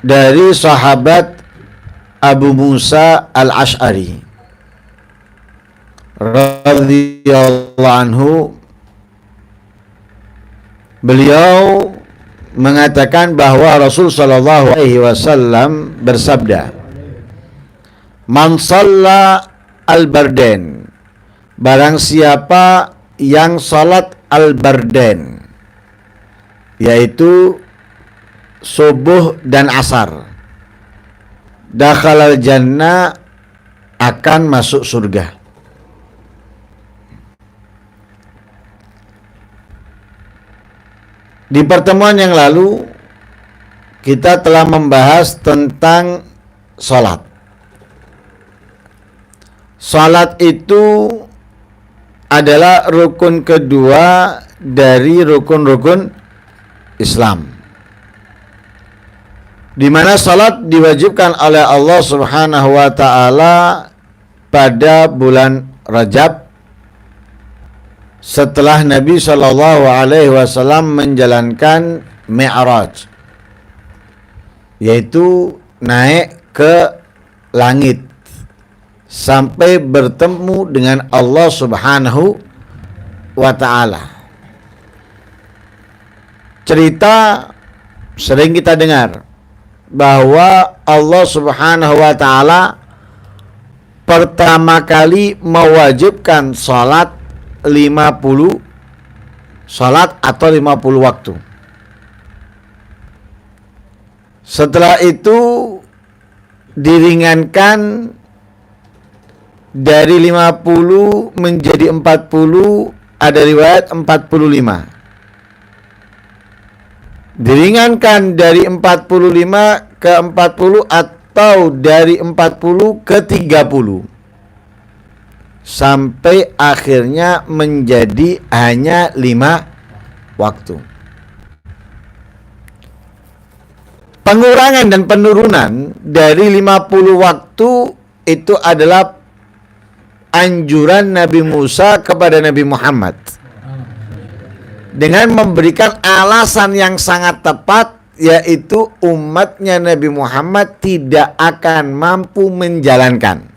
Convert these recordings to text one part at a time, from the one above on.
dari sahabat Abu Musa Al-Asy'ari radhiyallahu anhu, beliau mengatakan bahwa Rasul sallallahu alaihi wasallam bersabda, "Man shalla al-bardain," barang siapa yang salat al-bardain, yaitu subuh dan asar, dakhalal jannah, akan masuk surga. Di pertemuan yang lalu kita telah membahas tentang sholat. Sholat itu adalah rukun kedua dari rukun-rukun Islam, di mana sholat diwajibkan oleh Allah Subhanahu wa Ta'ala pada bulan Rajab, setelah Nabi Shallallahu Alaihi Wasallam menjalankan Mi'raj, yaitu naik ke langit sampai bertemu dengan Allah Subhanahu wa Ta'ala. Cerita sering kita dengar bahwa Allah Subhanahu wa Ta'ala pertama kali mewajibkan salat 50 salat atau 50 waktu. Setelah itu diringankan dari 50 menjadi 40, ada riwayat 45. Diringankan dari 45 ke 40 atau dari 40 ke 30. Sampai akhirnya menjadi hanya 5 waktu. Pengurangan dan penurunan dari 50 waktu itu adalah anjuran Nabi Musa kepada Nabi Muhammad, dengan memberikan alasan yang sangat tepat, yaitu umatnya Nabi Muhammad tidak akan mampu menjalankan.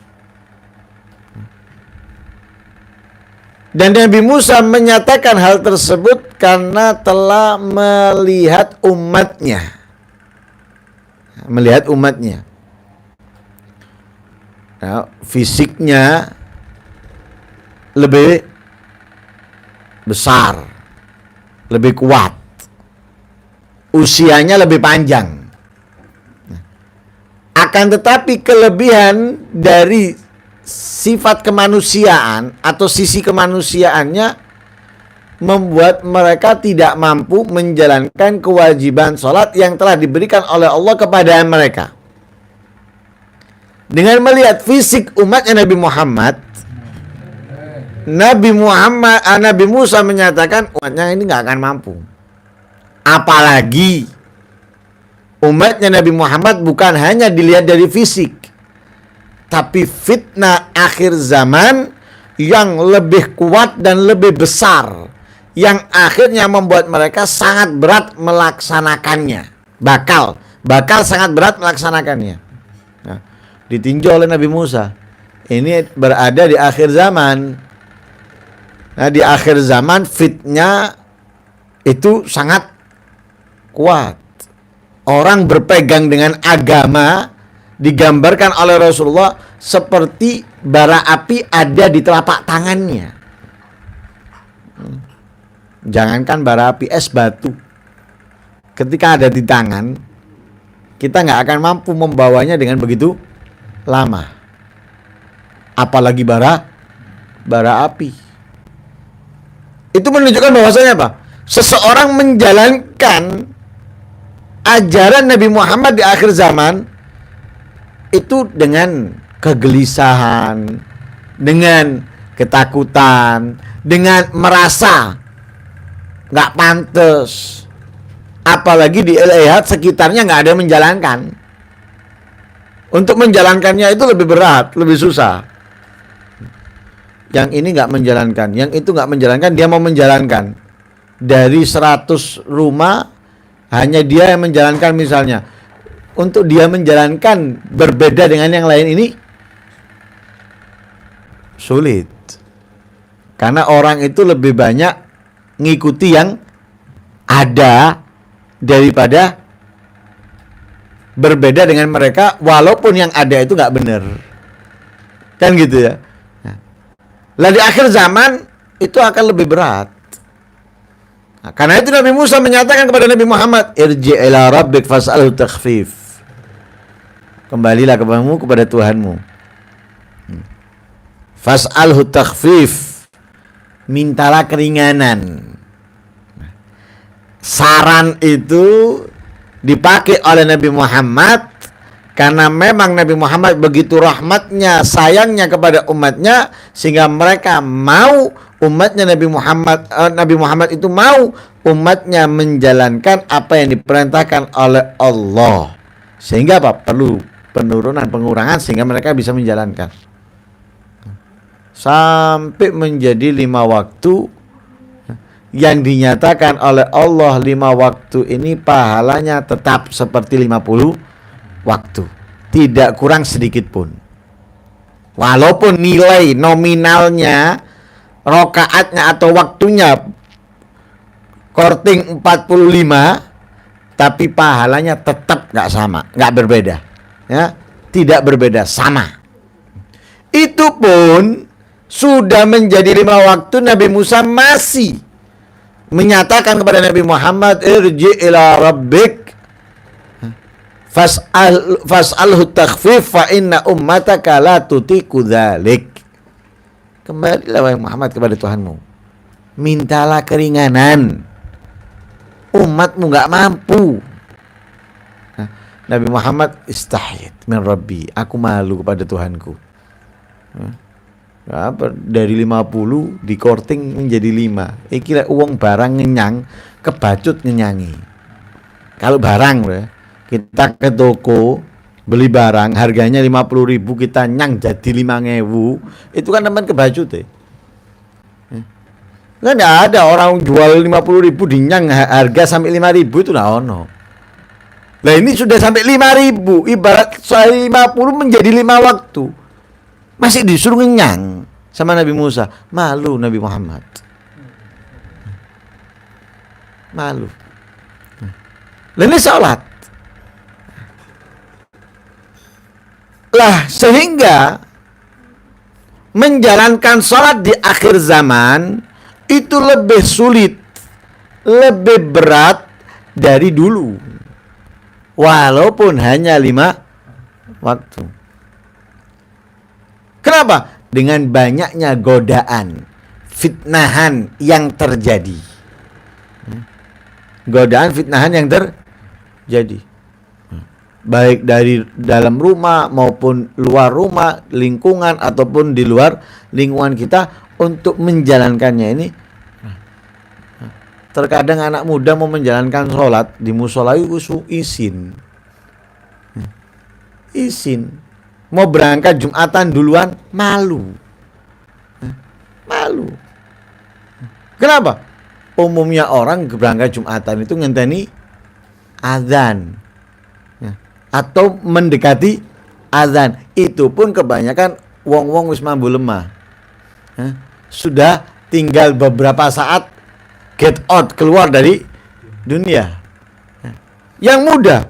Dan Nabi Musa menyatakan hal tersebut karena telah melihat umatnya. Nah, fisiknya lebih besar, lebih kuat, usianya lebih panjang. Akan tetapi kelebihan dari sifat kemanusiaan atau sisi kemanusiaannya membuat mereka tidak mampu menjalankan kewajiban sholat yang telah diberikan oleh Allah kepada mereka. Dengan melihat fisik umatnya Nabi Muhammad, Nabi Musa menyatakan umatnya ini nggak akan mampu. Apalagi umatnya Nabi Muhammad bukan hanya dilihat dari fisik, tapi fitnah akhir zaman yang lebih kuat dan lebih besar, yang akhirnya membuat mereka sangat berat melaksanakannya. Bakal sangat berat melaksanakannya. Nah, ditinjau oleh Nabi Musa. Ini berada di akhir zaman. Nah, di akhir zaman fitnah itu sangat kuat. Orang berpegang dengan agama digambarkan oleh Rasulullah seperti bara api ada di telapak tangannya. Jangankan bara api, es batu ketika ada di tangan, kita nggak akan mampu membawanya dengan begitu lama. Apalagi bara api. Itu menunjukkan bahwasanya apa? Seseorang menjalankan ajaran Nabi Muhammad di akhir zaman itu dengan kegelisahan, dengan ketakutan, dengan merasa nggak pantas, apalagi dilihat sekitarnya nggak ada yang menjalankan. Untuk menjalankannya itu lebih berat, lebih susah. Yang ini nggak menjalankan, yang itu nggak menjalankan, dia mau menjalankan. Dari 100 rumah hanya dia yang menjalankan, misalnya untuk dia menjalankan berbeda dengan yang lain ini sulit. Karena orang itu lebih banyak ngikuti yang ada daripada berbeda dengan mereka, walaupun yang ada itu nggak benar. Kan gitu ya. Lah di akhir zaman itu akan lebih berat. Nah, karena itu Nabi Musa menyatakan kepada Nabi Muhammad, irji' ila rabbik fas'alhu takhfif. Kembalilah kepada Tuhanmu. Fas'alhu takhfif. Mintalah keringanan. Saran itu dipakai oleh Nabi Muhammad karena memang Nabi Muhammad begitu rahmatnya, sayangnya kepada umatnya, sehingga mereka mau umatnya Nabi Muhammad itu mau umatnya menjalankan apa yang diperintahkan oleh Allah. Sehingga apa? Perlu pengurangan sehingga mereka bisa menjalankan. Sampai menjadi 5 waktu yang dinyatakan oleh Allah. 5 waktu ini pahalanya tetap seperti 50 waktu, tidak kurang sedikit pun. Walaupun nilai nominalnya, rokaatnya atau waktunya korting 45, tapi pahalanya tetap nggak sama, nggak berbeda, ya, tidak berbeda, sama. Itu pun sudah menjadi 5 waktu, Nabi Musa masih menyatakan kepada Nabi Muhammad, irji' ila rabbik fas'alhu takhfif fa inna ummataka la tutiku dzalik. Kembalilah wahai Muhammad kepada Tuhanmu, mintalah keringanan, umatmu nggak mampu. Nabi Muhammad istahyit min rabbi, aku malu kepada Tuhanku. Dari 50 di korting menjadi 5. Iki uang barang ngenyang, kebacut ngenyangi. Kalau barang kita ke toko beli barang harganya 50.000, kita nyang jadi 5.000, itu kan teman kebacut ya. Kan enggak ada orang jual 50.000 dinyang harga sampai 5.000, itu enggak ono. Lah ini sudah sampai 5.000, ibarat 50 menjadi 5 waktu. Masih disuruh ngenyang sama Nabi Musa. Malu Nabi Muhammad. Malu. Lalu salat. Lah sehingga menjalankan salat di akhir zaman itu lebih sulit, lebih berat dari dulu. Walaupun hanya 5 waktu. Kenapa? Dengan banyaknya godaan, fitnahan yang terjadi. Godaan, fitnahan yang terjadi. Baik dari dalam rumah maupun luar rumah, lingkungan ataupun di luar lingkungan kita untuk menjalankannya ini. Terkadang anak muda mau menjalankan sholat di musola itu izin. Mau berangkat Jumatan duluan, malu. Malu. Kenapa? Umumnya orang berangkat Jumatan itu ngenteni azan, atau mendekati azan. Itu pun kebanyakan wong-wong wis mambu lemah. Sudah tinggal beberapa saat get out, keluar dari dunia. Yang muda,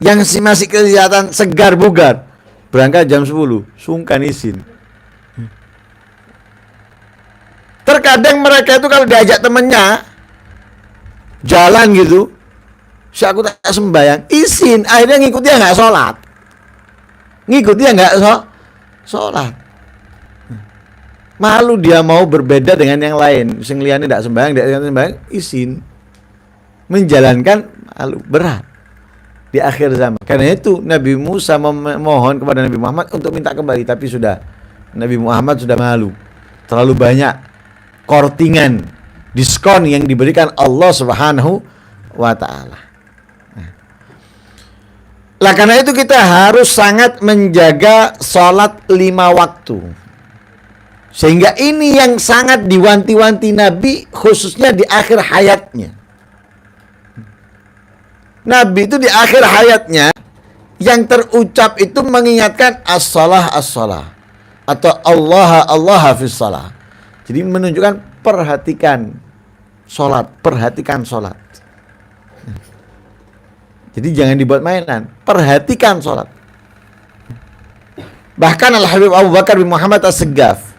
yang masih kelihatan segar bugar, berangkat jam 10, sungkan izin. Terkadang mereka itu kalau diajak temennya jalan gitu, aku tak sembayang, izin, akhirnya ngikuti ya nggak sholat, sholat. Malu dia mau berbeda dengan yang lain, sing liyane ndak sembayang, izin, menjalankan malu, berat di akhir zaman. Karena itu Nabi Musa memohon kepada Nabi Muhammad untuk minta kembali, tapi sudah Nabi Muhammad sudah malu, terlalu banyak kortingan, diskon yang diberikan Allah Subhanahu wa ta'ala. Lah karena itu kita harus sangat menjaga sholat 5 waktu. Sehingga ini yang sangat diwanti-wanti Nabi, khususnya di akhir hayatnya. Nabi itu di akhir hayatnya yang terucap itu mengingatkan as-salah as-salah atau Allah fis salah. Jadi menunjukkan perhatikan sholat. Jadi jangan dibuat mainan, perhatikan sholat. Bahkan Al-Habib Abu Bakar bin Muhammad As-Segaf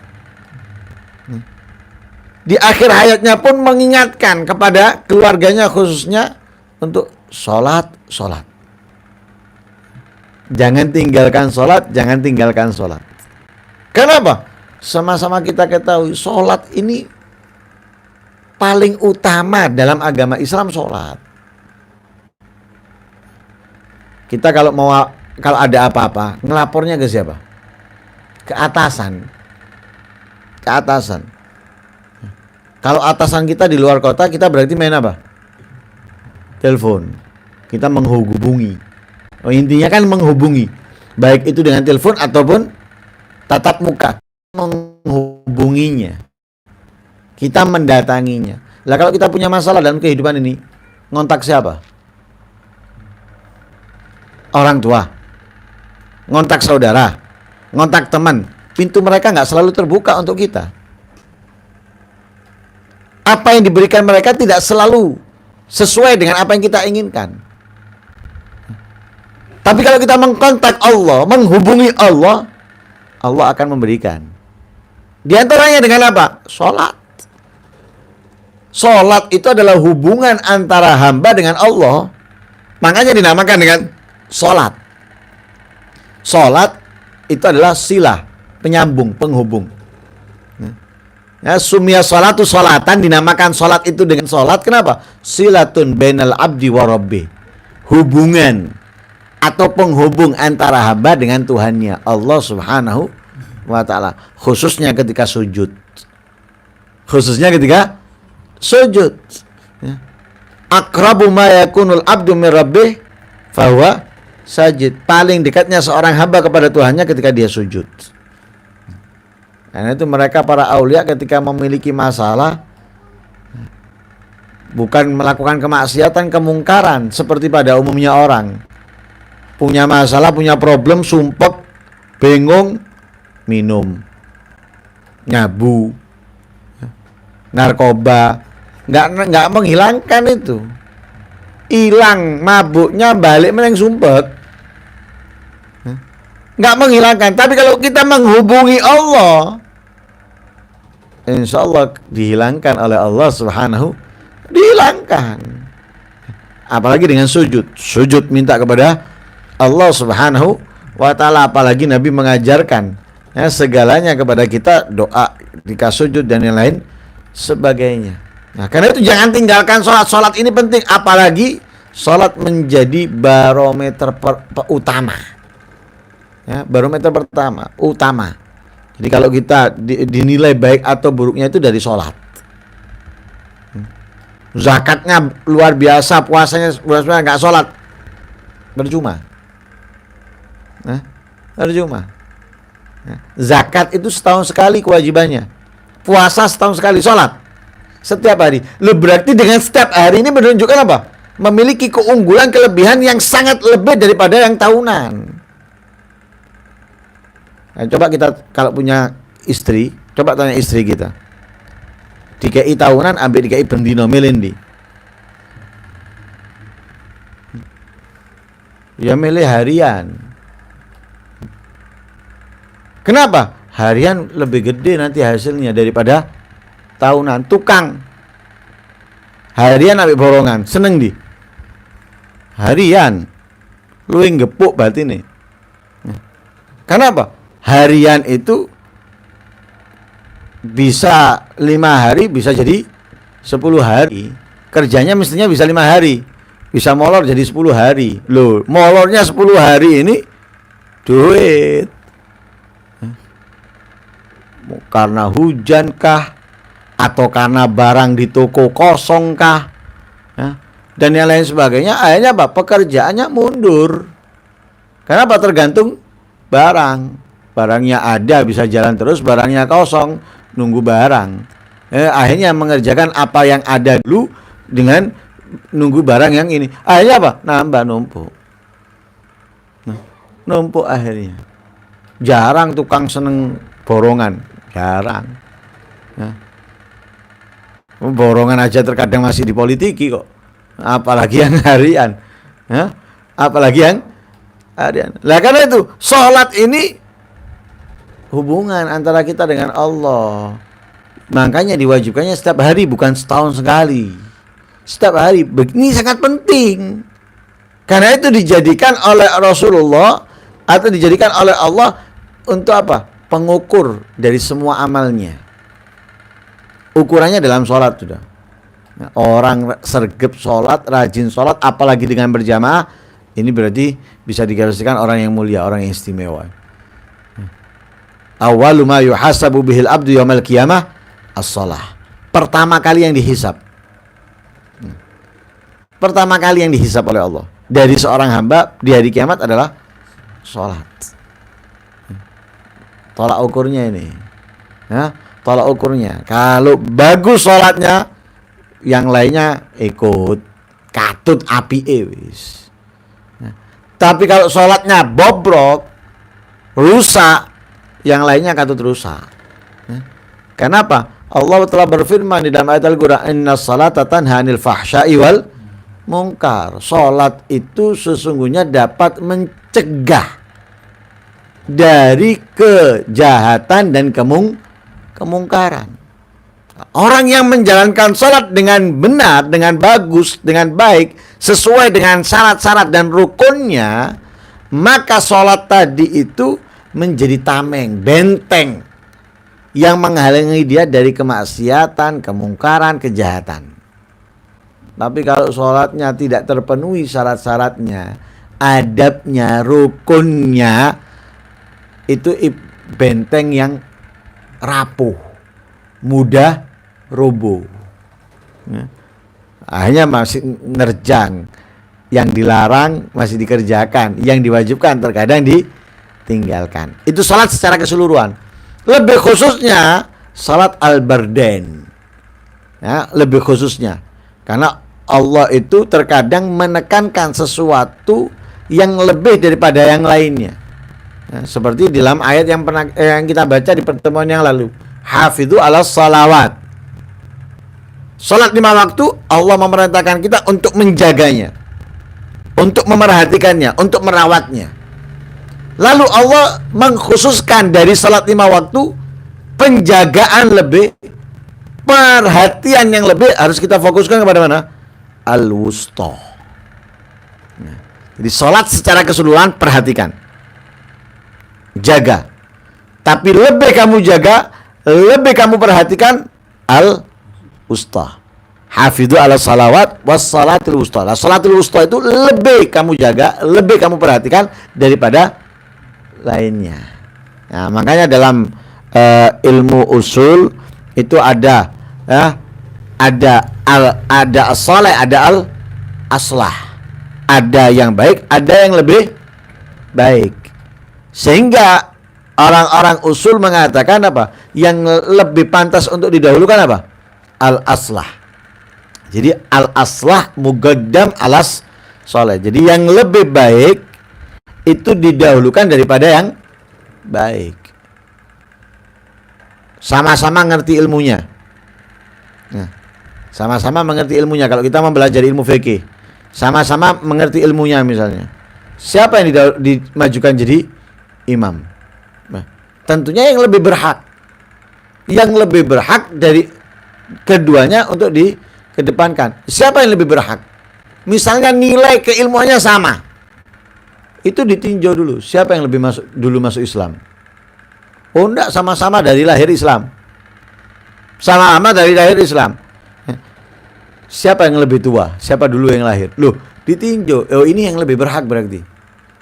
di akhir hayatnya pun mengingatkan kepada keluarganya khususnya untuk sholat. Jangan tinggalkan sholat. Kenapa? Sama-sama kita ketahui sholat ini paling utama dalam agama Islam, sholat. Kita kalau ada apa-apa, ngelapornya ke siapa? Ke atasan. Kalau atasan kita di luar kota, kita berarti main apa? Telepon. Kita menghubungi. Intinya kan menghubungi. Baik itu dengan telepon ataupun tatap muka. Menghubunginya. Kita mendatanginya. Lah kalau kita punya masalah dalam kehidupan ini, ngontak siapa? Orang tua. Ngontak saudara. Ngontak teman. Pintu mereka nggak selalu terbuka untuk kita. Apa yang diberikan mereka tidak selalu sesuai dengan apa yang kita inginkan. Tapi kalau kita mengkontak Allah, menghubungi Allah, Allah akan memberikan. Di antaranya dengan apa? Sholat. Sholat itu adalah hubungan antara hamba dengan Allah. Makanya dinamakan dengan sholat. Sholat itu adalah silah, penyambung, penghubung. Ya, sumia sholatu sholatan, dinamakan sholat itu dengan sholat. Kenapa? Silatun bainal abdi wa rabbi. Hubungan atau penghubung antara hamba dengan Tuhannya, Allah subhanahu wa ta'ala. Khususnya ketika sujud. Ya. Aqrabu ma yakunul abdu min rabbih fahuwa sajid. Paling dekatnya seorang hamba kepada Tuhannya ketika dia sujud. Karena itu mereka para aulia ketika memiliki masalah bukan melakukan kemaksiatan, kemungkaran seperti pada umumnya orang. Punya masalah, punya problem, sumpek, bingung, minum, nyabu, narkoba, nggak menghilangkan itu. Hilang mabuknya, balik meneng sumpek. Nggak menghilangkan. Tapi kalau kita menghubungi Allah, insya Allah dihilangkan oleh Allah subhanahu. Dihilangkan. Apalagi dengan sujud. Sujud minta kepada Allah subhanahu wa ta'ala. Apalagi Nabi mengajarkan ya, segalanya kepada kita. Doa ketika sujud dan yang lain sebagainya. Nah, karena itu jangan tinggalkan sholat. Sholat ini penting. Apalagi sholat menjadi barometer utama. Ya, barometer pertama, utama. Jadi kalau kita dinilai baik atau buruknya itu dari sholat. Zakatnya luar biasa, puasanya nggak sholat, percuma. Percuma. Zakat itu setahun sekali kewajibannya. Puasa setahun sekali, sholat setiap hari. Berarti dengan setiap hari ini menunjukkan apa? Memiliki keunggulan, kelebihan yang sangat lebih daripada yang tahunan. Nah, coba kita kalau punya istri, coba tanya istri kita. DKI tahunan ambil DKI bendino milih. Ya milih harian. Kenapa? Harian lebih gede nanti hasilnya daripada tahunan. Tukang harian ambil borongan, seneng di. Harian luwih gepuk batine. Kenapa? Harian itu bisa 5 hari, bisa jadi 10 hari. Kerjanya mestinya bisa 5 hari, bisa molor jadi 10 hari. Loh, molornya 10 hari ini duit. Karena hujan kah? Atau karena barang di toko kosong kah? Ya. Dan yang lain sebagainya. Akhirnya apa? Pekerjaannya mundur. Kenapa? Tergantung barang. Barangnya ada bisa jalan terus, barangnya kosong nunggu barang. Akhirnya mengerjakan apa yang ada dulu dengan nunggu barang yang ini. Akhirnya apa? Nambah numpuk. Numpuk akhirnya. Jarang tukang seneng borongan, jarang. Ya. Borongan aja terkadang masih dipolitiki kok, apalagi yang harian, ya? Apalagi yang harian. Lah karena itu sholat ini hubungan antara kita dengan Allah, makanya diwajibkannya setiap hari, bukan setahun sekali, setiap hari. Ini sangat penting karena itu dijadikan oleh Rasulullah atau dijadikan oleh Allah untuk apa? Pengukur dari semua amalnya. Ukurannya dalam sholat sudah. Orang sergap sholat, rajin sholat, apalagi dengan berjamaah, ini berarti bisa digariskan orang yang mulia, orang yang istimewa. Awwalu ma yuhasabu bihil abdu yaumal qiyamah as-shalah. Pertama kali yang dihisab. Pertama kali yang dihisab oleh Allah dari seorang hamba di hari kiamat adalah sholat. Tolak ukurnya ini. Ya. Tolak ukurnya, kalau bagus sholatnya, yang lainnya ikut katut api wis. Nah, tapi kalau sholatnya bobrok, rusak, yang lainnya katut rusak. Nah, kenapa? Allah telah berfirman di dalam ayat Al-Quran, Inna salata tanha anil fahsya'i wal munkar. Sholat itu sesungguhnya dapat mencegah dari kejahatan dan kemungkaran. Orang yang menjalankan sholat dengan benar, dengan bagus, dengan baik, sesuai dengan syarat-syarat dan rukunnya, maka sholat tadi itu menjadi tameng, benteng yang menghalangi dia dari kemaksiatan, kemungkaran, kejahatan. Tapi kalau sholatnya tidak terpenuhi syarat-syaratnya, adabnya, rukunnya, itu benteng yang rapuh, mudah roboh. Akhirnya masih nerjang, yang dilarang masih dikerjakan, yang diwajibkan terkadang ditinggalkan. Itu salat secara keseluruhan. Lebih khususnya salat al-bardain, ya, lebih khususnya karena Allah itu terkadang menekankan sesuatu yang lebih daripada yang lainnya. Ya, seperti di dalam ayat yang pernah yang kita baca di pertemuan yang lalu, hafidhu ala salawat. Salat 5 waktu Allah memerintahkan kita untuk menjaganya, untuk memerhatikannya, untuk merawatnya. Lalu Allah mengkhususkan dari salat 5 waktu penjagaan lebih, perhatian yang lebih harus kita fokuskan kepada mana? Al-wusta. Nah, jadi salat secara keseluruhan perhatikan, jaga. Tapi lebih kamu jaga, lebih kamu perhatikan al-wusta. Hafidhu ala salawat was salatul wusta. Nah, salatul wusta itu lebih kamu jaga, lebih kamu perhatikan daripada lainnya. Nah, makanya dalam ilmu usul itu ada ada as-salih, ada al-aslah. Ada yang baik, ada yang lebih baik. Sehingga orang-orang usul mengatakan apa? Yang lebih pantas untuk didahulukan apa? Al-aslah. Jadi al-aslah mugaddam alas salih. Jadi yang lebih baik itu didahulukan daripada yang baik. Sama-sama ngerti ilmunya. Nah, sama-sama mengerti ilmunya. Kalau kita mempelajari ilmu fikih, sama-sama mengerti ilmunya misalnya. Siapa yang dimajukan jadi imam? Nah, tentunya yang lebih berhak. Yang lebih berhak dari keduanya untuk dikedepankan. Siapa yang lebih berhak? Misalnya nilai keilmuannya sama. Itu ditinjau dulu, siapa yang lebih dulu masuk Islam. Oh enggak, sama-sama dari lahir Islam. Sama-sama dari lahir Islam. Siapa yang lebih tua? Siapa dulu yang lahir? Loh, ditinjau. Oh, ini yang lebih berhak berarti.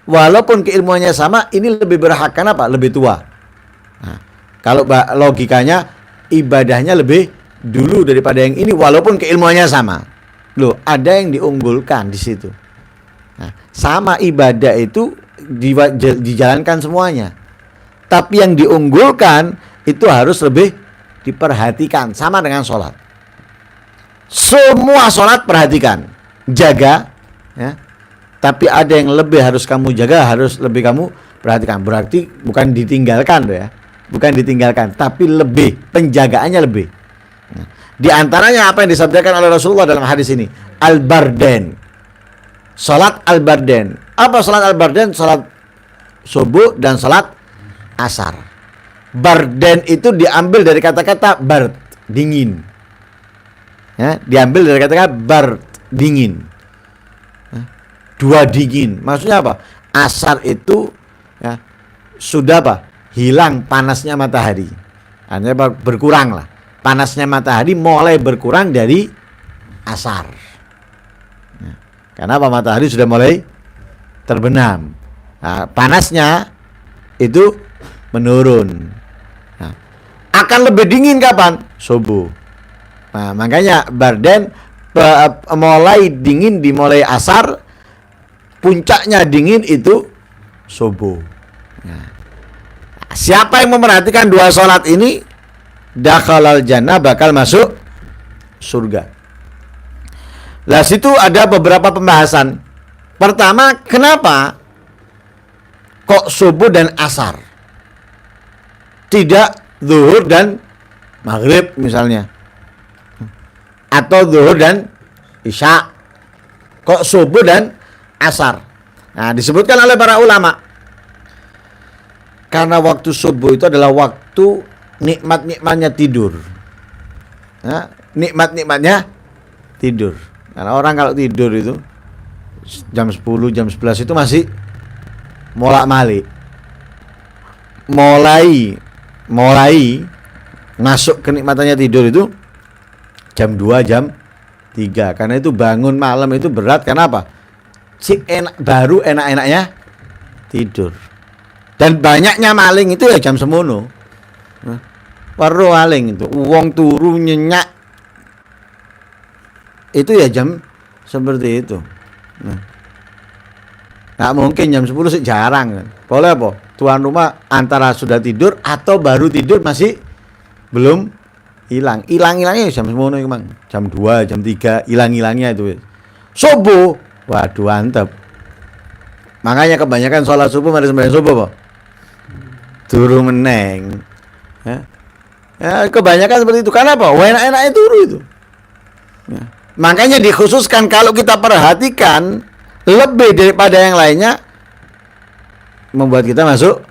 Walaupun keilmuannya sama, ini lebih berhak. Kenapa? Lebih tua. Nah, kalau logikanya ibadahnya lebih dulu daripada yang ini, walaupun keilmuannya sama. Loh, ada yang diunggulkan di situ. Nah, sama ibadah itu dijalankan semuanya. Tapi yang diunggulkan itu harus lebih diperhatikan, sama dengan sholat. Semua sholat perhatikan, jaga, ya. Tapi ada yang lebih harus kamu jaga, harus lebih kamu perhatikan. Berarti bukan ditinggalkan ya. Bukan ditinggalkan, tapi lebih, penjagaannya lebih. Di antaranya apa yang disabdakan oleh Rasulullah dalam hadis ini? Al-Barden. Salat Al-Barden. Apa salat Al-Barden? Salat subuh dan salat asar. Barden itu diambil dari kata-kata bard, dingin. Ya, diambil dari kata-kata bard, dingin. Dua dingin. Maksudnya apa? Asar itu ya, sudah apa? Hilang panasnya matahari. Artinya berkurang lah. Panasnya matahari mulai berkurang dari asar. Ya. Karena apa? Matahari sudah mulai terbenam. Nah, panasnya itu menurun. Nah, akan lebih dingin kapan? Subuh. Nah, makanya Barden mulai dingin dimulai asar, puncaknya dingin itu subuh. Nah, siapa yang memperhatikan dua sholat ini, dakhalal jannah, bakal masuk surga. Lah situ ada beberapa pembahasan. Pertama, kenapa kok subuh dan asar, tidak zuhur dan maghrib misalnya, atau zuhur dan isya? Kok subuh dan asar? Nah, disebutkan oleh para ulama, karena waktu subuh itu adalah waktu nikmat-nikmatnya tidur. Nah, nikmat-nikmatnya tidur. Karena orang kalau tidur itu jam 10, jam 11 itu masih molak-malik. Mulai masuk kenikmatannya tidur itu jam 2, jam 3. Karena itu bangun malam itu berat. Karena apa? Baru enak-enaknya tidur. Dan banyaknya maling itu ya jam semono. Perlu maling itu, uang turu nyenyak itu ya jam seperti itu. Nah, mungkin jam 10 sih jarang kan. Boleh apa? Tuan rumah antara sudah tidur atau baru tidur masih belum hilang. Hilang-hilangnya jam semono emang. Jam 2, jam 3 hilang-hilangnya itu. Subuh, waduh antep. Makanya kebanyakan sholat subuh mari sembahyang subuh apa? Turu meneng. Ya, kebanyakan seperti itu. Karena apa? Enak-enaknya turu itu. Ya. Makanya dikhususkan kalau kita perhatikan lebih daripada yang lainnya, membuat kita masuk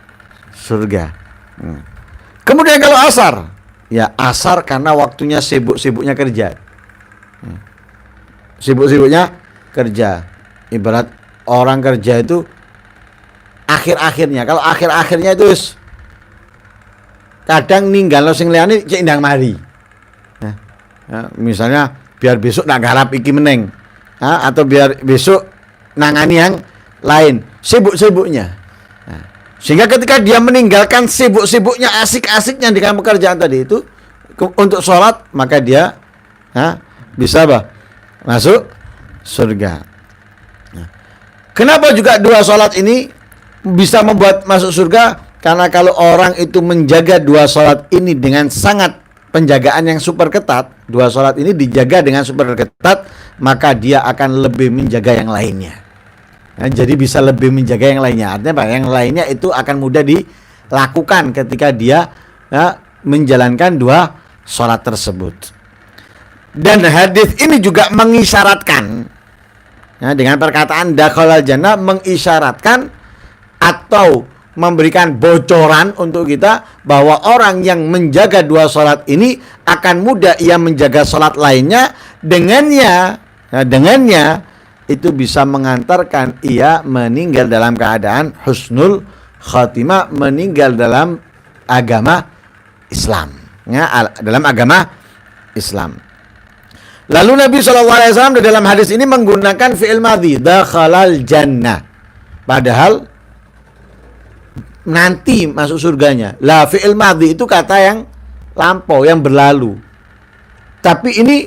surga. Kemudian kalau asar, ya asar karena waktunya sibuk-sibuknya kerja. Sibuk-sibuknya kerja. Ibarat orang kerja itu akhir-akhirnya. Kalau akhir-akhirnya itu kadang ninggal sing liyane cek ndang mari. Ya, misalnya biar besok nak garap iki meneng. Atau biar besok nangani yang lain, sibuk-sibuknya. Nah, sehingga ketika dia meninggalkan sibuk-sibuknya, asik-asiknya dengan pekerjaan tadi itu untuk sholat, maka dia bisa masuk surga. Nah, kenapa juga dua sholat ini bisa membuat masuk surga? Karena kalau orang itu menjaga dua sholat ini dengan sangat penjagaan yang super ketat, dua sholat ini dijaga dengan super ketat, maka dia akan lebih menjaga yang lainnya. Nah, jadi bisa lebih menjaga yang lainnya. Artinya apa? Yang lainnya itu akan mudah dilakukan ketika dia menjalankan dua sholat tersebut. Dan hadis ini juga mengisyaratkan, dengan perkataan dakhalal jannah, mengisyaratkan atau memberikan bocoran untuk kita bahwa orang yang menjaga dua sholat ini akan mudah ia menjaga sholat lainnya. Dengannya itu bisa mengantarkan ia meninggal dalam keadaan husnul khatimah, meninggal dalam agama Islam, dalam agama Islam. Lalu Nabi SAW dalam hadis ini menggunakan fi'il madhi, dakhalal jannah, padahal nanti masuk surganya. Lah fi'il madhi itu kata yang lampau, yang berlalu. Tapi ini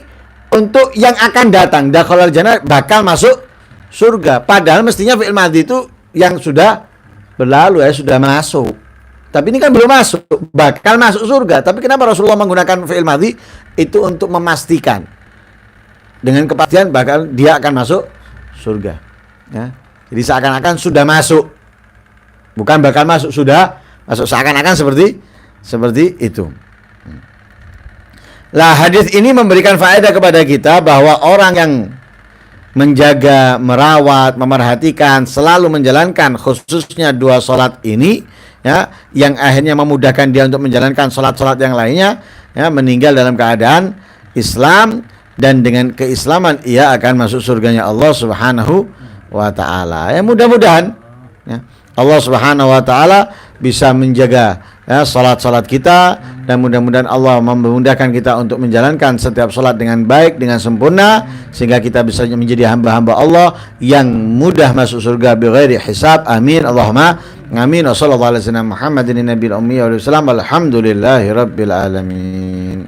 untuk yang akan datang, dakhalal jannah, bakal masuk surga. Padahal mestinya fi'il madhi itu yang sudah berlalu, sudah masuk. Tapi ini kan belum masuk, bakal masuk surga. Tapi kenapa Rasulullah menggunakan fi'il madhi? Itu untuk memastikan dengan kepastian bakal dia akan masuk surga. Ya. Jadi seakan-akan sudah masuk, bukan bakal masuk, sudah masuk, seakan-akan seperti itu. Lah hadis ini memberikan faedah kepada kita bahwa orang yang menjaga, merawat, memerhatikan, selalu menjalankan khususnya 2 salat ini, ya, yang akhirnya memudahkan dia untuk menjalankan salat-salat yang lainnya, ya, meninggal dalam keadaan Islam, dan dengan keislaman ia akan masuk surganya Allah Subhanahu wa taala. Ya, mudah-mudahan ya, Allah Subhanahu wa taala bisa menjaga ya salat-salat kita, dan mudah-mudahan Allah memudahkan kita untuk menjalankan setiap salat dengan baik, dengan sempurna, sehingga kita bisa menjadi hamba-hamba Allah yang mudah masuk surga bighairi hisab. Amin Allahumma amin. Wassallallahu alaihi wasallam Muhammadin nabiyil ummi wa sallam. Alhamdulillahi rabbil alamin.